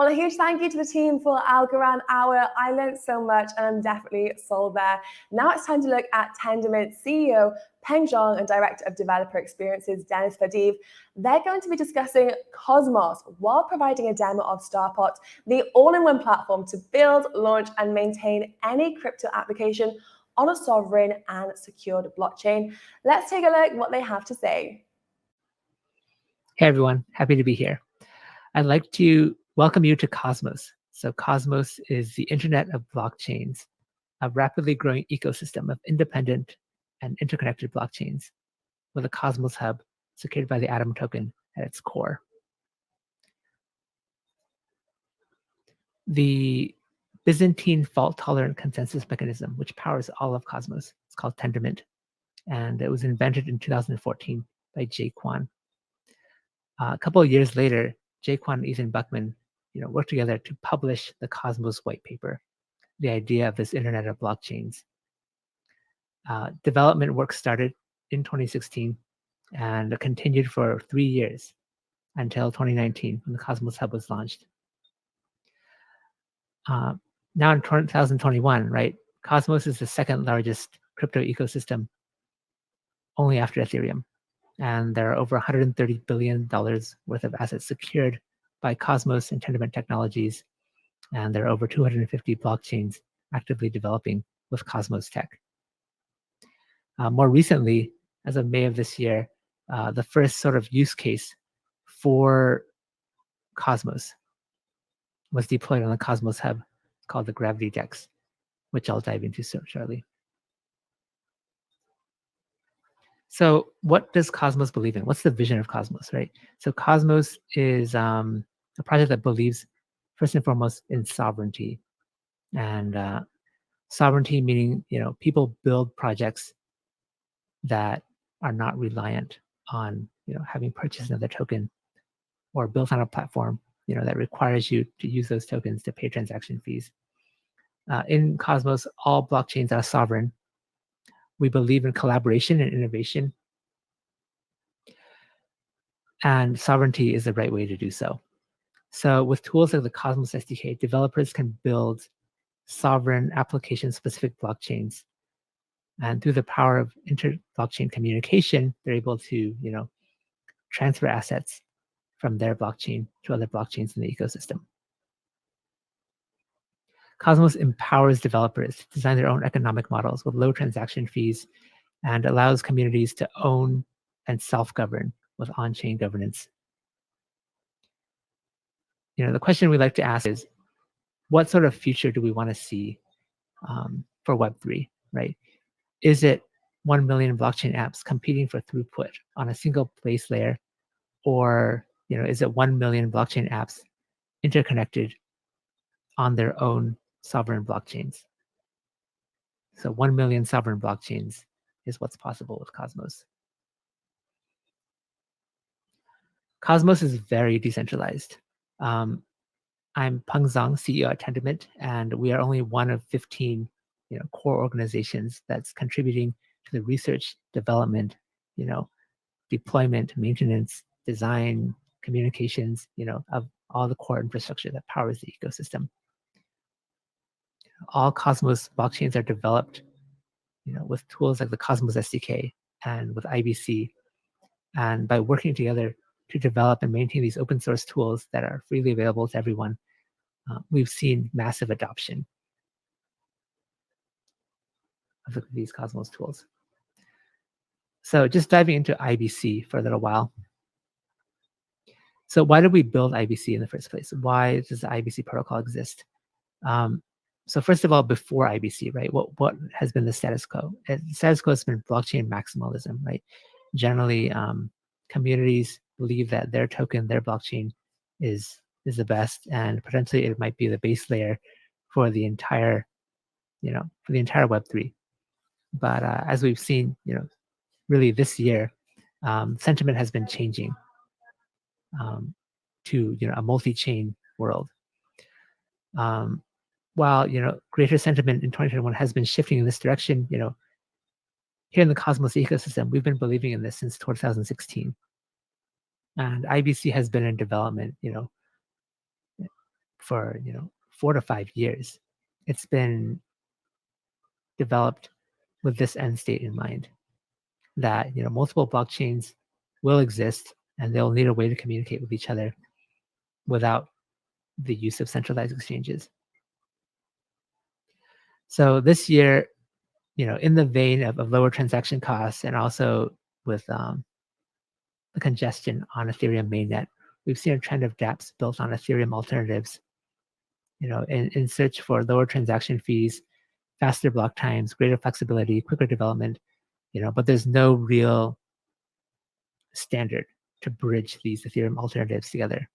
Well, a huge thank you to the team for Algorand Hour. I learned so much and I'm definitely sold there. Now it's time to look at Tendermint CEO Peng Zhong and Director of Developer Experiences Dennis Fadiv. They're going to be discussing Cosmos while providing a demo of Starpot, the all-in-one platform to build, launch, and maintain any crypto application on a sovereign and secured blockchain. Let's take a look at what they have to say. Hey everyone, happy to be here. I'd like to welcome you to Cosmos. So Cosmos is the internet of blockchains, a rapidly growing ecosystem of independent and interconnected blockchains with a Cosmos hub secured by the Atom token at its core. The Byzantine fault-tolerant consensus mechanism, which powers all of Cosmos, is called Tendermint, and it was invented in 2014 by Jae Kwon. A couple of years later, Jae Kwon and Ethan Buckman worked together to publish the Cosmos white paper, the idea of this internet of blockchains. Development work started in 2016 and continued for 3 years until 2019 when the Cosmos Hub was launched. Now in 2021, right, Cosmos is the second largest crypto ecosystem only after Ethereum. And there are over $130 billion worth of assets secured by Cosmos and Tendermint technologies. And there are over 250 blockchains actively developing with Cosmos tech. More recently, as of May of this year, the first sort of use case for Cosmos was deployed on the Cosmos Hub called the Gravity DEX, which I'll dive into shortly. So what does Cosmos believe in? What's the vision of Cosmos, right? So Cosmos is a project that believes, first and foremost, in sovereignty. And sovereignty meaning, people build projects that are not reliant on, having purchased another token or built on a platform, that requires you to use those tokens to pay transaction fees. In Cosmos, all blockchains are sovereign. We believe in collaboration and innovation. And sovereignty is the right way to do so. So with tools like the Cosmos SDK, developers can build sovereign application-specific blockchains. And through the power of inter-blockchain communication, they're able to, transfer assets from their blockchain to other blockchains in the ecosystem. Cosmos empowers developers to design their own economic models with low transaction fees and allows communities to own and self-govern with on-chain governance. The question we like to ask is, what sort of future do we want to see for Web3, right? Is it 1 million blockchain apps competing for throughput on a single place layer? Or, is it 1 million blockchain apps interconnected on their own sovereign blockchains? So 1 million sovereign blockchains is what's possible with Cosmos. Cosmos is very decentralized. I'm Peng Zhong, CEO at Tendermint, and we are only one of 15 core organizations that's contributing to the research, development, deployment, maintenance, design, communications, of all the core infrastructure that powers the ecosystem. All Cosmos blockchains are developed, with tools like the Cosmos SDK and with IBC. And by working together to develop and maintain these open source tools that are freely available to everyone, we've seen massive adoption of these Cosmos tools. So just diving into IBC for a little while. So why did we build IBC in the first place? Why does the IBC protocol exist? So first of all, before IBC, right, what has been the status quo? The status quo has been blockchain maximalism, right? Generally, communities believe that their token, their blockchain is the best, and potentially it might be the base layer for the entire, for the entire Web3. But as we've seen, really this year, sentiment has been changing to a multi-chain world. While greater sentiment in 2021 has been shifting in this direction, here in the Cosmos ecosystem, we've been believing in this since 2016, and IBC has been in development, for 4 to 5 years. It's been developed with this end state in mind, that multiple blockchains will exist and they'll need a way to communicate with each other without the use of centralized exchanges. So this year, in the vein of lower transaction costs and also with the congestion on Ethereum mainnet, we've seen a trend of dApps built on Ethereum alternatives, in search for lower transaction fees, faster block times, greater flexibility, quicker development, but there's no real standard to bridge these Ethereum alternatives together.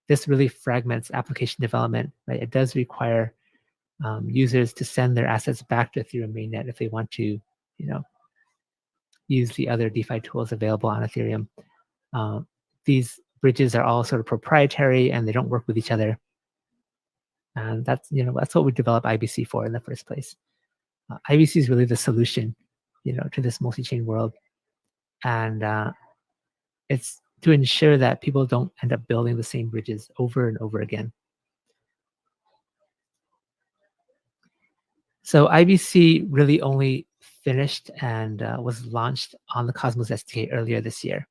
This really fragments application development, right? It does require users to send their assets back to Ethereum mainnet if they want to, use the other DeFi tools available on Ethereum. These bridges are all sort of proprietary and they don't work with each other. And that's what we developed IBC for in the first place. IBC is really the solution, to this multi-chain world, and it's to ensure that people don't end up building the same bridges over and over again. So IBC really only finished and was launched on the Cosmos SDK earlier this year.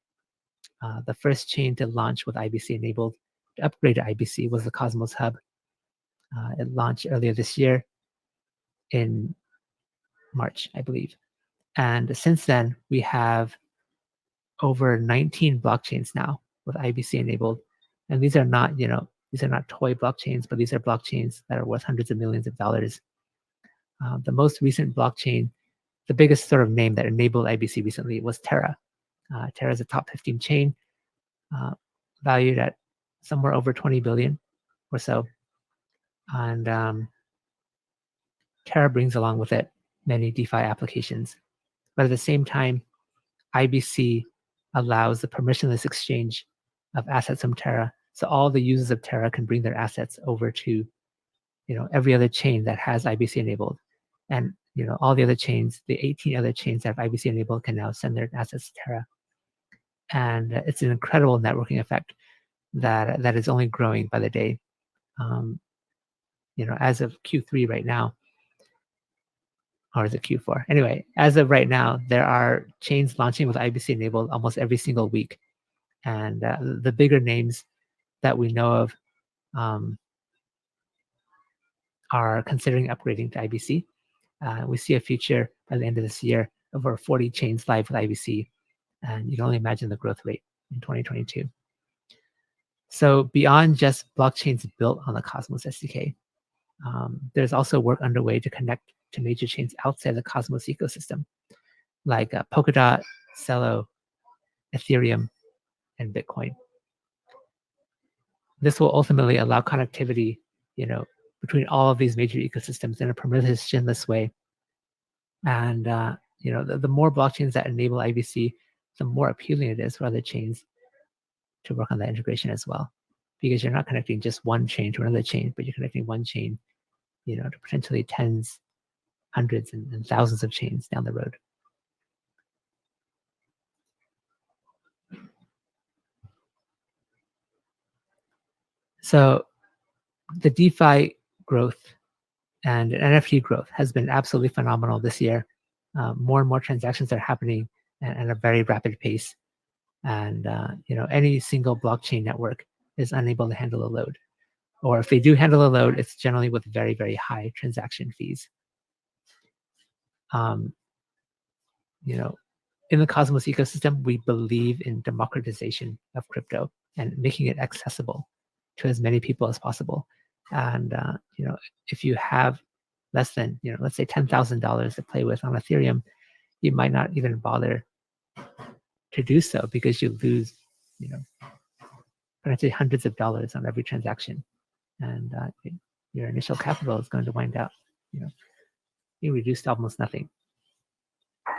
The first chain to launch with IBC enabled, to upgrade to IBC, was the Cosmos Hub. It launched earlier this year in March, I believe. And since then, we have over 19 blockchains now with IBC enabled. And these are not, these are not toy blockchains, but these are blockchains that are worth hundreds of millions of dollars. The most recent blockchain, the biggest sort of name that enabled IBC recently, was Terra. Terra is a top 15 chain, valued at somewhere over 20 billion or so. And Terra brings along with it many DeFi applications. But at the same time, IBC allows the permissionless exchange of assets from Terra. So all the users of Terra can bring their assets over to, every other chain that has IBC enabled. And, all the other chains, the 18 other chains that have IBC enabled, can now send their assets to Terra. And it's an incredible networking effect that is only growing by the day. As of Q3 right now, or is it Q4? Anyway, as of right now, there are chains launching with IBC enabled almost every single week. And the bigger names that we know of are considering upgrading to IBC. We see a future by the end of this year of over 40 chains live with IBC. And you can only imagine the growth rate in 2022. So beyond just blockchains built on the Cosmos SDK, there's also work underway to connect to major chains outside the Cosmos ecosystem, like Polkadot, Celo, Ethereum, and Bitcoin. This will ultimately allow connectivity, between all of these major ecosystems in a permissionless way. And the more blockchains that enable IBC, the more appealing it is for other chains to work on that integration as well, because you're not connecting just one chain to another chain, but you're connecting one chain, to potentially tens, hundreds, and thousands of chains down the road. So the DeFi growth and NFT growth has been absolutely phenomenal this year. More and more transactions are happening at a very rapid pace. And any single blockchain network is unable to handle a load. Or if they do handle a load, it's generally with very, very high transaction fees. In the Cosmos ecosystem, we believe in democratization of crypto and making it accessible to as many people as possible. And if you have less than, let's say $10,000 to play with on Ethereum, you might not even bother to do so because you lose, potentially hundreds of dollars on every transaction, and your initial capital is going to wind up, being reduced to almost nothing.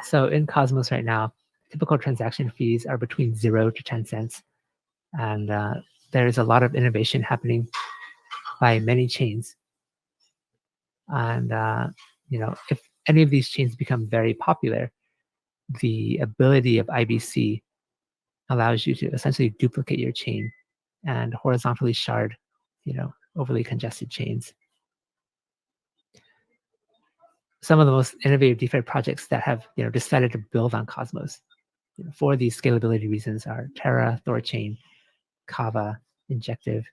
So in Cosmos right now, typical transaction fees are between 0 to 10 cents, and there's a lot of innovation happening by many chains. And if any of these chains become very popular, the ability of IBC allows you to essentially duplicate your chain and horizontally shard overly congested chains. Some of the most innovative DeFi projects that have decided to build on Cosmos for these scalability reasons are Terra, Thorchain, Kava, Injective,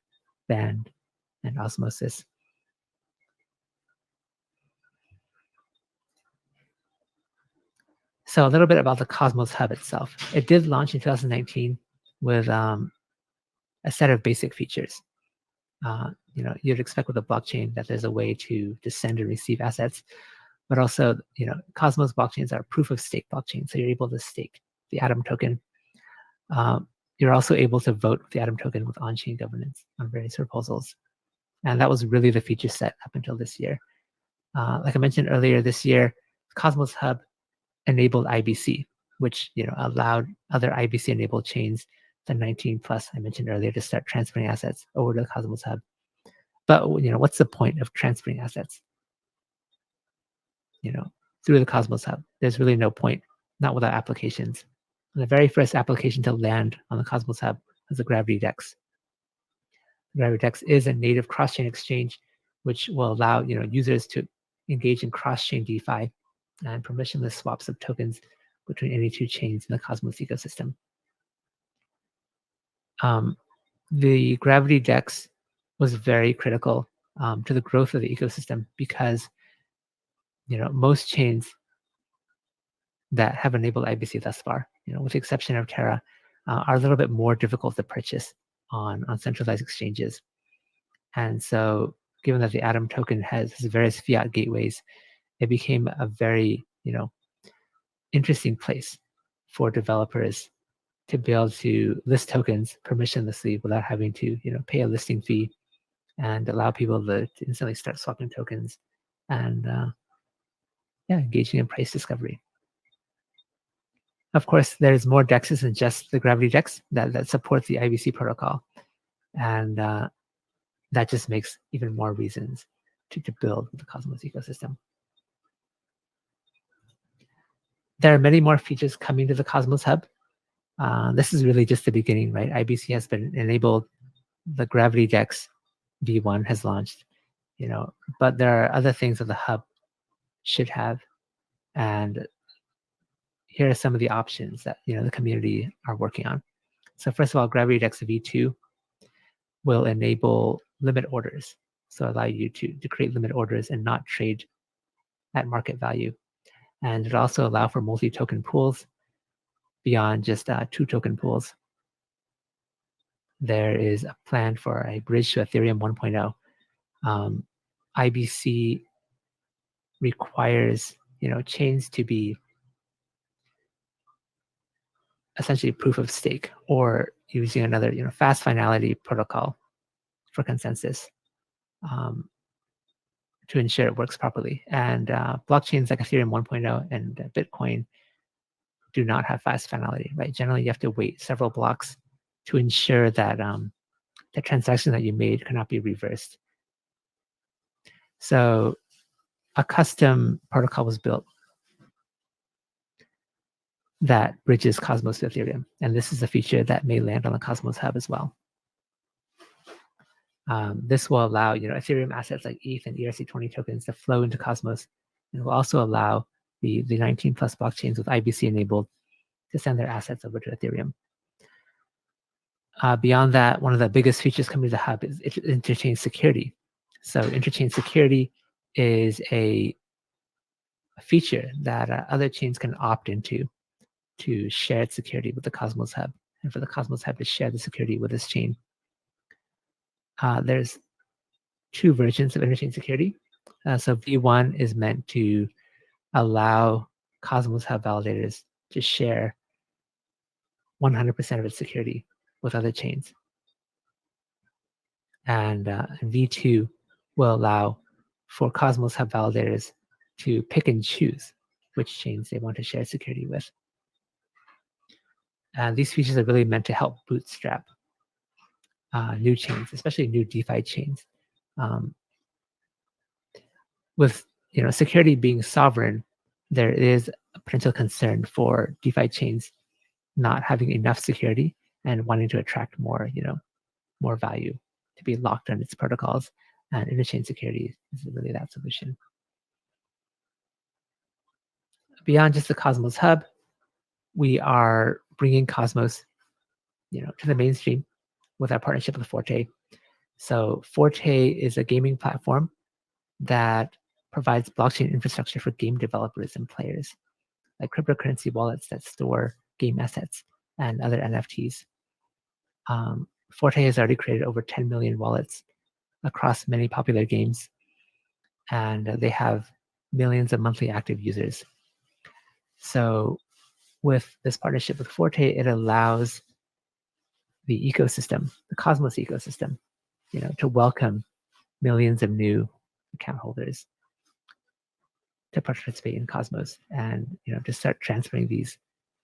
Band, and Osmosis. So a little bit about the Cosmos Hub itself. It did launch in 2019 with a set of basic features. You'd expect with a blockchain that there's a way to send and receive assets, but also, Cosmos blockchains are proof of stake blockchains. So you're able to stake the Atom token. You're also able to vote with the Atom token with on-chain governance on various proposals. And that was really the feature set up until this year. Like I mentioned earlier, this year, Cosmos Hub enabled IBC, which allowed other IBC-enabled chains, the 19 plus I mentioned earlier, to start transferring assets over to the Cosmos Hub. But what's the point of transferring assets? Through the Cosmos Hub, there's really no point, not without applications. And the very first application to land on the Cosmos Hub was the Gravity DEX. Gravity DEX is a native cross-chain exchange, which will allow users to engage in cross-chain DeFi and permissionless swaps of tokens between any two chains in the Cosmos ecosystem. The Gravity DEX was very critical to the growth of the ecosystem because most chains that have enabled IBC thus far, with the exception of Terra, are a little bit more difficult to purchase on centralized exchanges. And so given that the Atom token has various fiat gateways, it became a very, interesting place for developers to be able to list tokens permissionlessly without having to, pay a listing fee, and allow people to instantly start swapping tokens and engaging in price discovery. Of course, there's more DEXs than just the Gravity DEX that support the IBC protocol. And that just makes even more reasons to build the Cosmos ecosystem. There are many more features coming to the Cosmos Hub. This is really just the beginning, right? IBC has been enabled. The Gravity DEX V1 has launched, but there are other things that the hub should have. And here are some of the options that the community are working on. So first of all, Gravity DEX V2 will enable limit orders. So allow you to create limit orders and not trade at market value. And it also allow for multi-token pools beyond just 2-token pools. There is a plan for a bridge to Ethereum 1.0. IBC requires chains to be essentially proof of stake or using another fast finality protocol for consensus to ensure it works properly. And blockchains like Ethereum 1.0 and Bitcoin do not have fast finality, right? Generally, you have to wait several blocks to ensure that the transaction that you made cannot be reversed. So a custom protocol was built that bridges Cosmos to Ethereum. And this is a feature that may land on the Cosmos Hub as well. This will allow Ethereum assets like ETH and ERC20 tokens to flow into Cosmos. And will also allow the 19 plus blockchains with IBC enabled to send their assets over to Ethereum. Beyond that, one of the biggest features coming to the hub is interchain security. So interchain security is a feature that other chains can opt into to share its security with the Cosmos Hub, and for the Cosmos Hub to share the security with this chain. There's 2 versions of interchain security. So V1 is meant to allow Cosmos Hub validators to share 100% of its security with other chains. And V2 will allow for Cosmos Hub validators to pick and choose which chains they want to share security with. And these features are really meant to help bootstrap new chains, especially new DeFi chains. With security being sovereign, there is a potential concern for DeFi chains not having enough security and wanting to attract more, more value to be locked on its protocols, and interchain security is really that solution. Beyond just the Cosmos Hub, we are bringing Cosmos, to the mainstream with our partnership with Forte. So Forte is a gaming platform that provides blockchain infrastructure for game developers and players, like cryptocurrency wallets that store game assets and other NFTs. Forte has already created over 10 million wallets across many popular games, and they have millions of monthly active users. So with this partnership with Forte, it allows the ecosystem, the Cosmos ecosystem, to welcome millions of new account holders to participate in Cosmos, and to start transferring these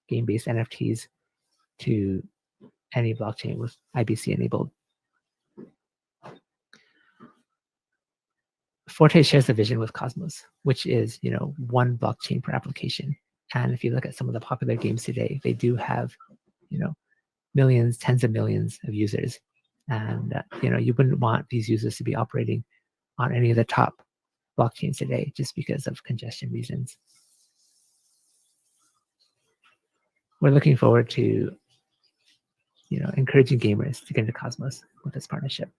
game-based NFTs to any blockchain with IBC enabled. Forte shares the vision with Cosmos, which is one blockchain per application. And if you look at some of the popular games today, they do have millions, tens of millions of users, and you wouldn't want these users to be operating on any of the top blockchains today just because of congestion reasons. We're looking forward to encouraging gamers to get into Cosmos with this partnership.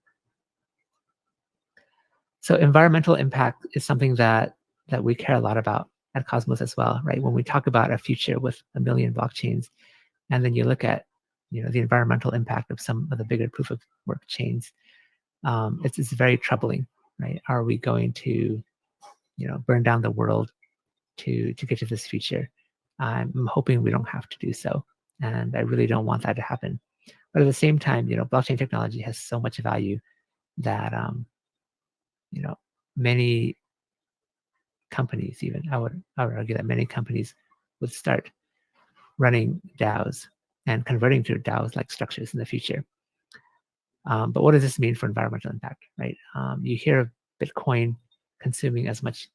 So environmental impact is something that we care a lot about at Cosmos as well, right? When we talk about a future with 1 million blockchains, and then you look at the environmental impact of some of the bigger proof of work chains, it's very troubling, right? Are we going to burn down the world to get to this future? I'm hoping we don't have to do so, and I really don't want that to happen. But at the same time, blockchain technology has so much value that many companies, even I would argue that many companies would start running DAOs and converting to DAOs-like structures in the future. But what does this mean for environmental impact, right? You hear of Bitcoin consuming as much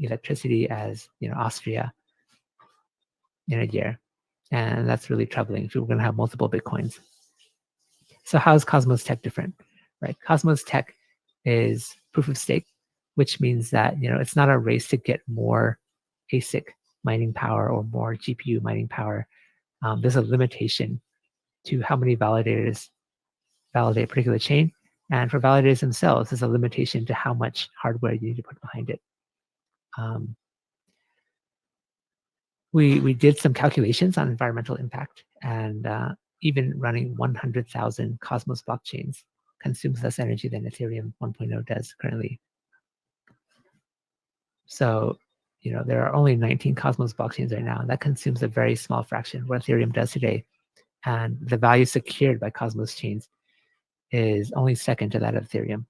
electricity as Austria in a year, and that's really troubling if we're going to have multiple Bitcoins. So how is Cosmos Tech different, right? Cosmos Tech is proof of stake, which means that it's not a race to get more ASIC mining power or more GPU mining power. There's a limitation to how many validators validate a particular chain, and for validators themselves, there's a limitation to how much hardware you need to put behind it. We did some calculations on environmental impact, and even running 100,000 Cosmos blockchains consumes less energy than Ethereum 1.0 does currently. So, there are only 19 Cosmos blockchains right now, and that consumes a very small fraction of what Ethereum does today. And the value secured by Cosmos chains is only second to that of Ethereum.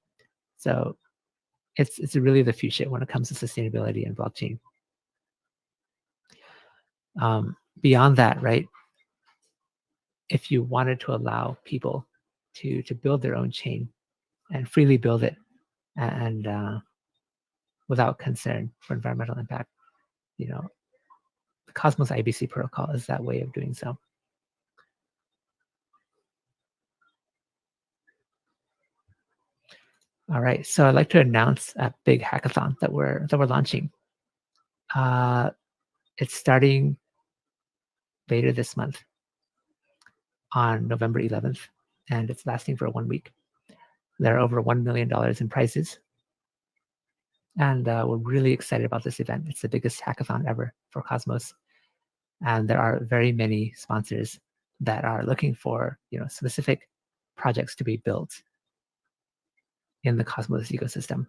So it's really the future when it comes to sustainability and blockchain. Beyond that, right? If you wanted to allow people to build their own chain and freely build it, and without concern for environmental impact, the Cosmos IBC protocol is that way of doing so. All right, so I'd like to announce a big hackathon that we're launching. It's starting later this month on November 11th, and it's lasting for 1 week. There are over $1 million in prizes, and we're really excited about this event. It's the biggest hackathon ever for Cosmos, and there are very many sponsors that are looking for specific projects to be built in the Cosmos ecosystem.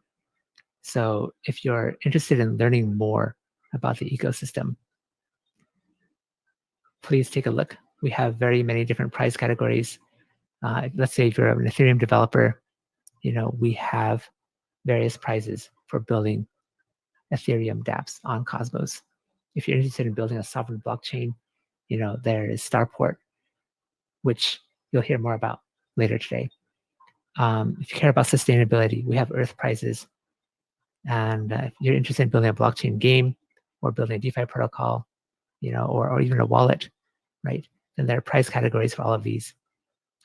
So if you're interested in learning more about the ecosystem, please take a look. We have very many different prize categories. Let's say if you're an Ethereum developer, we have various prizes for building Ethereum dApps on Cosmos. If you're interested in building a sovereign blockchain, there is Starport, which you'll hear more about later today. If you care about sustainability, we have Earth prizes. And if you're interested in building a blockchain game or building a DeFi protocol, or even a wallet, right? Then there are prize categories for all of these.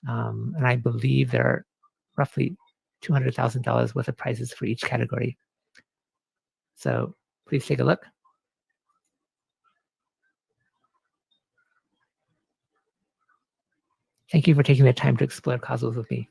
And I believe there are roughly $200,000 worth of prizes for each category. So please take a look. Thank you for taking the time to explore Cosmos with me.